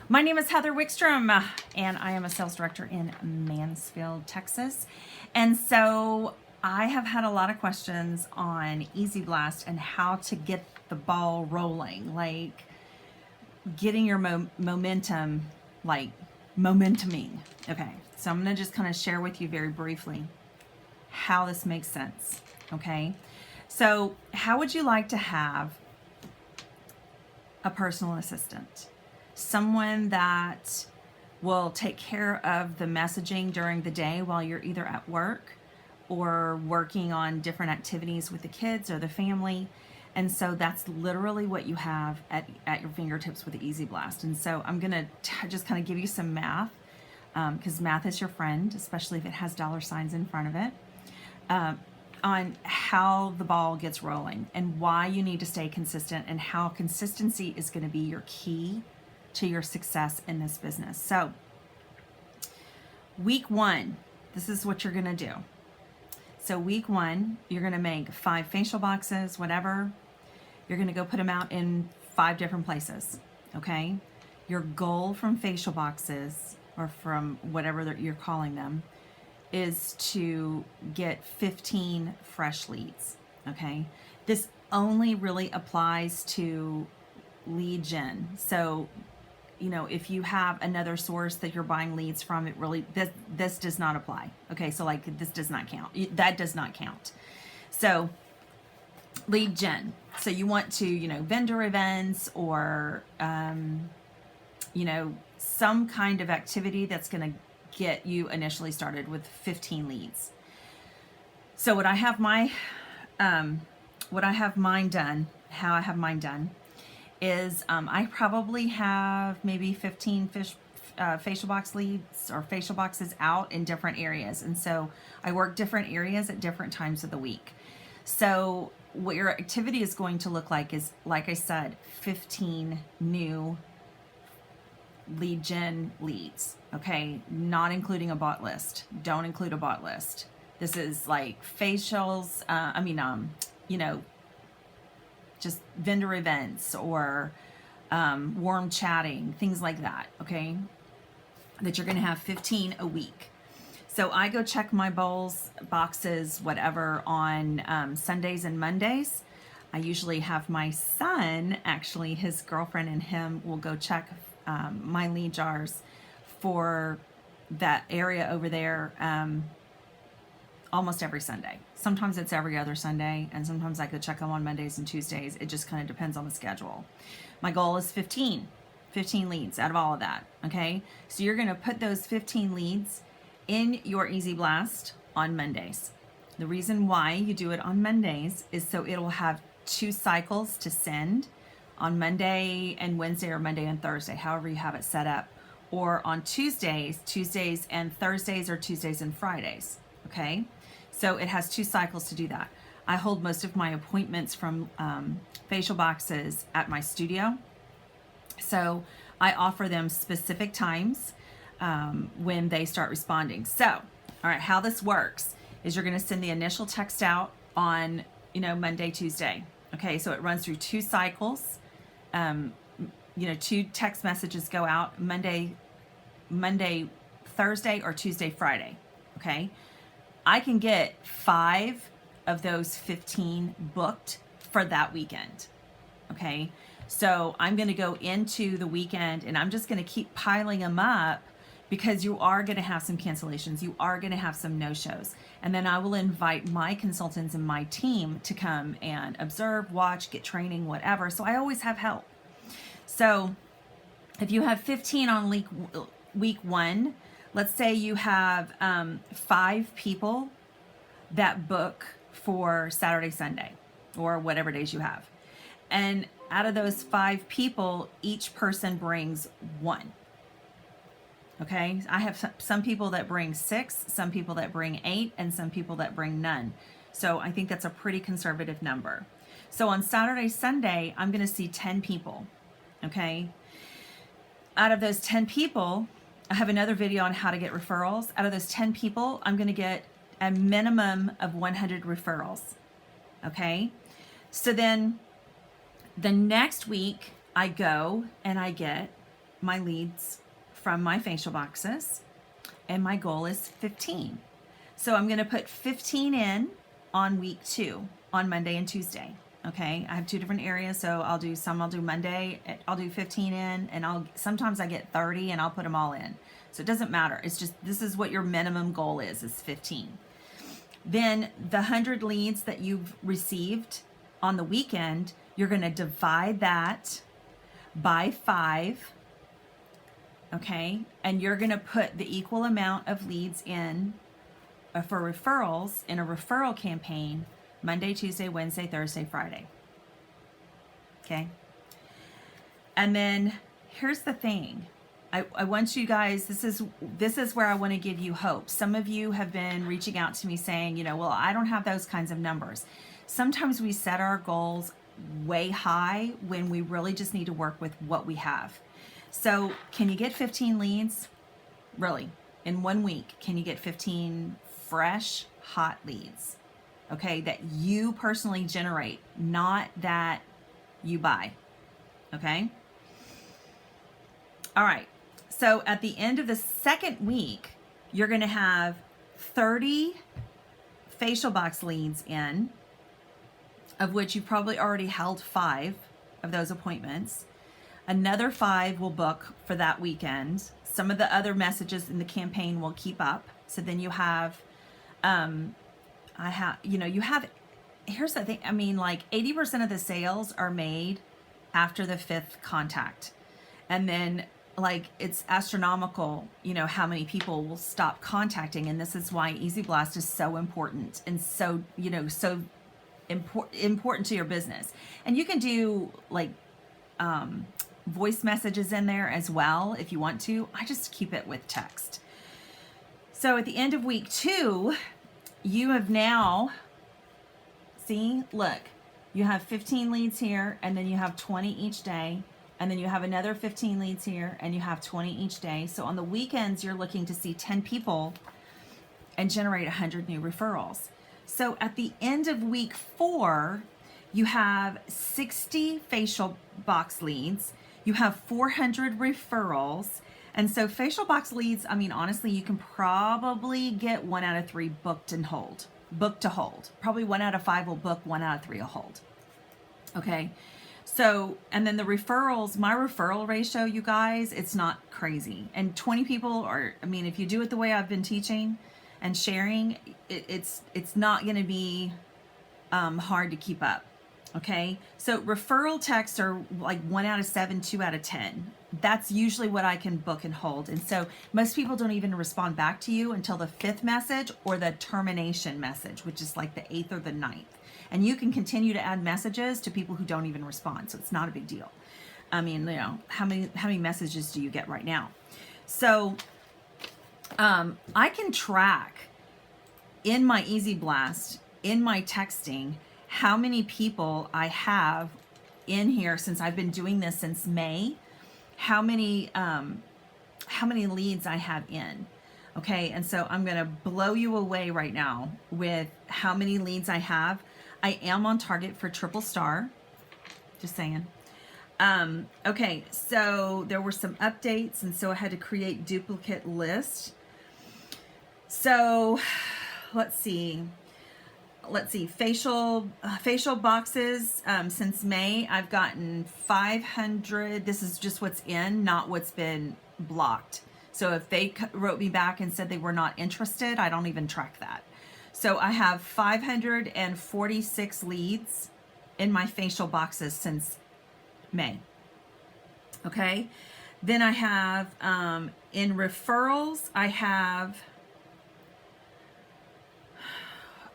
My name is Heather Wickstrom, and I am a sales director in Mansfield, Texas. And so I have had a lot of questions on EZBLAST and how to get the ball rolling, like getting your momentum, like momentuming. Okay, so I'm going to just kind of share with you very briefly how this makes sense. Okay, so how would you like to have a personal assistant? Someone that will take care of the messaging during the day while you're either at work or working on different activities with the kids or the family. And so that's literally what you have at your fingertips with the EZBLAST. And so I'm gonna just kind of give you some math, because math is your friend, especially if it has dollar signs in front of it, on how the ball gets rolling and why you need to stay consistent and how consistency is going to be your key to your success in this business. So week one, this is what you're going to do. So week one, you're going to make 5 facial boxes, whatever. You're going to go put them out in 5 different places. Okay. Your goal from facial boxes, or from whatever you're calling them, is to get 15 fresh leads. Okay. This only really applies to lead gen. So, you know, if you have another source that you're buying leads from, it really, this does not apply. Okay. So like this does not count. That does not count. So lead gen. So you want to, you know, vendor events or, you know, some kind of activity that's going to get you initially started with 15 leads. So what I have mine done, how I have mine done is I probably have maybe 15 facial box leads or facial boxes out in different areas. And so I work different areas at different times of the week. So what your activity is going to look like is, like I said, 15 new lead gen leads. Okay, not including a bot list. Don't include a bot list. This is like facials, you know, just vendor events or warm chatting, things like that. Okay, that you're going to have 15 a week. So I go check my bowls, boxes, whatever, on Sundays and Mondays. I usually have my son, actually, his girlfriend and him will go check my lead jars for that area over there almost every Sunday. Sometimes it's every other Sunday, and sometimes I could check them on Mondays and Tuesdays. It just kind of depends on the schedule. My goal is 15 leads out of all of that. Okay, so you're going to put those 15 leads in your EZBLAST on Mondays. The reason why you do it on Mondays is so it'll have 2 cycles to send on Monday and Wednesday, or Monday and Thursday, however you have it set up, or on Tuesdays and Thursdays, or Tuesdays and Fridays. Okay, so it has 2 cycles to do that. I hold most of my appointments from facial boxes at my studio, so I offer them specific times when they start responding. So, all right, how this works is you're going to send the initial text out on, you know, Monday, Tuesday. Okay, so it runs through 2 cycles. You know, 2 text messages go out Monday, Thursday, or Tuesday, Friday. Okay, I can get 5 of those 15 booked for that weekend. Okay, so I'm going to go into the weekend and I'm just going to keep piling them up, because you are going to have some cancellations, you are going to have some no-shows, and then I will invite my consultants and my team to come and observe, watch, get training, whatever. So I always have help. So if you have 15 on week 1, let's say you have 5 people that book for Saturday, Sunday, or whatever days you have. And out of those 5 people, each person brings 1. Okay, I have some people that bring 6, some people that bring 8, and some people that bring none. So I think that's a pretty conservative number. So on Saturday, Sunday, I'm going to see 10 people. Okay, out of those 10 people, I have another video on how to get referrals. Out of those 10 people, I'm going to get a minimum of 100 referrals. Okay, so then the next week I go and I get my leads from my facial boxes, and my goal is 15. So I'm going to put 15 in on week 2 on Monday and Tuesday. Okay, I have 2 different areas, so I'll do Monday, I'll do 15 in, and sometimes I get 30 and I'll put them all in. So it doesn't matter. It's just, this is what your minimum goal is 15. Then the 100 leads that you've received on the weekend, you're going to divide that by 5. Okay, and you're going to put the equal amount of leads in for referrals in a referral campaign Monday, Tuesday, Wednesday, Thursday, Friday. Okay, and then here's the thing. I want you guys, this is where I want to give you hope. Some of you have been reaching out to me saying, well, I don't have those kinds of numbers. Sometimes we set our goals way high when we really just need to work with what we have. So can you get 15 leads? Really, in 1 week, can you get 15 fresh, hot leads? Okay, that you personally generate, not that you buy. Okay? All right. So at the end of the second week, you're going to have 30 facial box leads in, of which you've probably already held 5 of those appointments. Another 5 will book for that weekend. Some of the other messages in the campaign will keep up. So then you have, here's the thing. I mean, like 80% of the sales are made after the 5th contact. And then like it's astronomical, how many people will stop contacting. And this is why EZBLAST is so important and so, so important to your business. And you can do like, voice messages in there as well if you want to. I just keep it with text. So at the end of week 2, you have now, look, you have 15 leads here, and then you have 20 each day, and then you have another 15 leads here, and you have 20 each day. So on the weekends, you're looking to see 10 people and generate 100 new referrals. So at the end of week 4, you have 60 facial box leads. You have 400 referrals. And so facial box leads, I mean, honestly, you can probably get 1 out of 3 booked to hold. Probably 1 out of 5 will book, 1 out of 3 will hold. Okay. So, and then the referrals, my referral ratio, you guys, it's not crazy. And 20 people if you do it the way I've been teaching and sharing, it's not going to be hard to keep up. Okay, so referral texts are like 1 out of 7, 2 out of 10. That's usually what I can book and hold. And so most people don't even respond back to you until the 5th message or the termination message, which is like the 8th or the 9th. And you can continue to add messages to people who don't even respond. So it's not a big deal. I mean, how many messages do you get right now? So I can track in my EZBLAST, in my texting, how many people I have in here since I've been doing this since May, how many leads I have in. Okay, and so I'm going to blow you away right now with how many leads I have. I am on target for triple star, just saying. Okay, so there were some updates, and so I had to create duplicate list. So let's see, facial boxes, since May, I've gotten 500. This is just what's in, not what's been blocked. So if they wrote me back and said they were not interested, I don't even track that. So I have 546 leads in my facial boxes since May. Okay. Then I have, in referrals, I have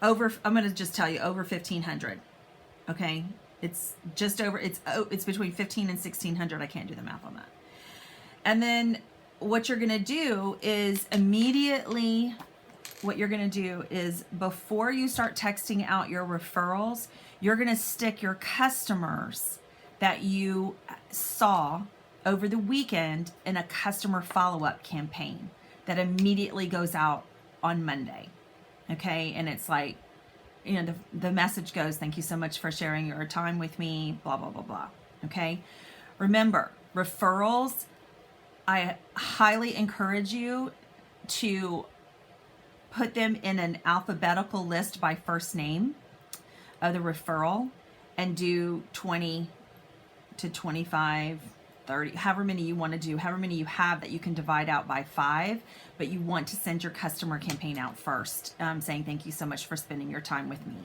over, I'm going to just tell you, over 1,500. Okay. It's just over, it's between 15 and 1,600. I can't do the math on that. And then what you're going to do is immediately, before you start texting out your referrals, you're going to stick your customers that you saw over the weekend in a customer follow-up campaign that immediately goes out on Monday. Okay. And it's like, the message goes, thank you so much for sharing your time with me, blah, blah, blah, blah. Okay. Remember, referrals I highly encourage you to put them in an alphabetical list by first name of the referral and do 20 to 25, 30, however many you want to do, however many you have that you can divide out by 5, but you want to send your customer campaign out first, saying thank you so much for spending your time with me.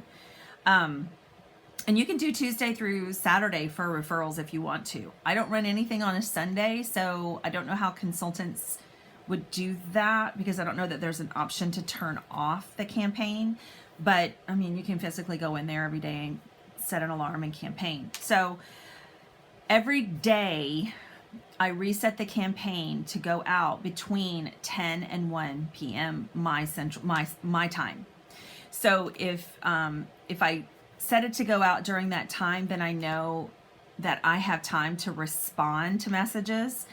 And you can do Tuesday through Saturday for referrals if you want to. I don't run anything on a Sunday, so I don't know how consultants would do that, because I don't know that there's an option to turn off the campaign. But I mean, you can physically go in there every day and set an alarm and campaign. So every day I reset the campaign to go out between 10 and 1 p.m. my time. So if I set it to go out during that time, then I know that I have time to respond to messages,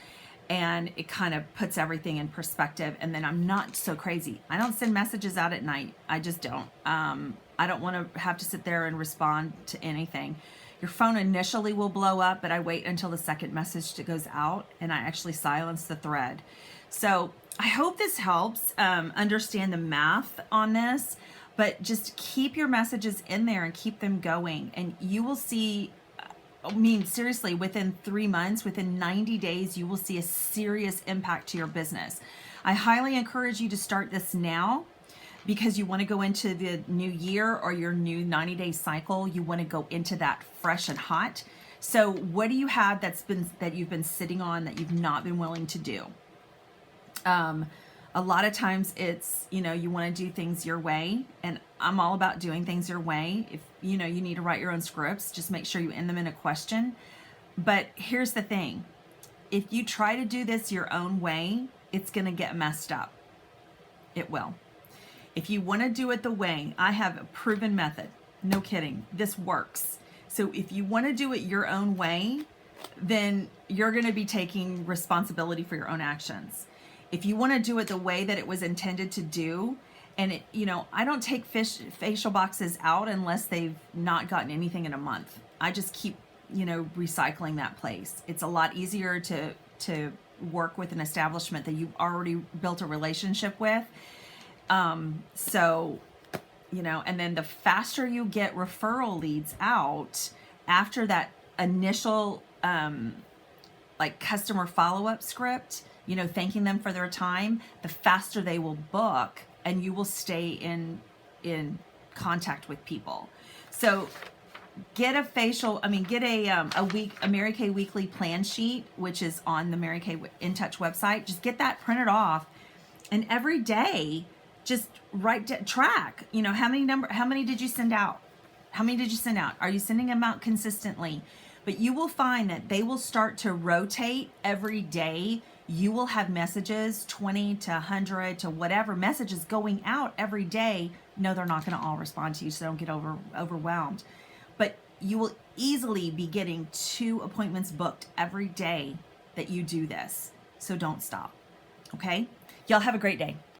and it kind of puts everything in perspective. And then I'm not so crazy. I don't send messages out at night. I just don't. I don't want to have to sit there and respond to anything. Your phone initially will blow up, but I wait until the second message goes out, and I actually silence the thread. So I hope this helps understand the math on this, but just keep your messages in there and keep them going, and you will see, I mean, seriously, within 3 months, within 90 days, you will see a serious impact to your business. I highly encourage you to start this now, because you want to go into the new year or your new 90-day cycle. You want to go into that fresh and hot. So what do you have that you've been sitting on that you've not been willing to do? A lot of times it's, you want to do things your way, and I'm all about doing things your way. If you need to write your own scripts, just make sure you end them in a question. But here's the thing. If you try to do this your own way, it's going to get messed up. It will. If you want to do it the way, I have a proven method. No kidding. This works. So if you want to do it your own way, then you're going to be taking responsibility for your own actions. If you want to do it the way that it was intended to do, and I don't take facial boxes out unless they've not gotten anything in a month. I just keep, recycling that place. It's a lot easier to work with an establishment that you've already built a relationship with. So, and then the faster you get referral leads out after that initial, customer follow-up script, thanking them for their time, the faster they will book, and you will stay in contact with people. So get a Mary Kay weekly plan sheet, which is on the Mary Kay In Touch website. Just get that printed off, and every day, just track, how many did you send out? How many did you send out? Are you sending them out consistently? But you will find that they will start to rotate every day. You will have messages, 20 to 100 to whatever messages going out every day. No, they're not going to all respond to you, so don't get overwhelmed. But you will easily be getting 2 appointments booked every day that you do this. So don't stop. Okay? Y'all have a great day.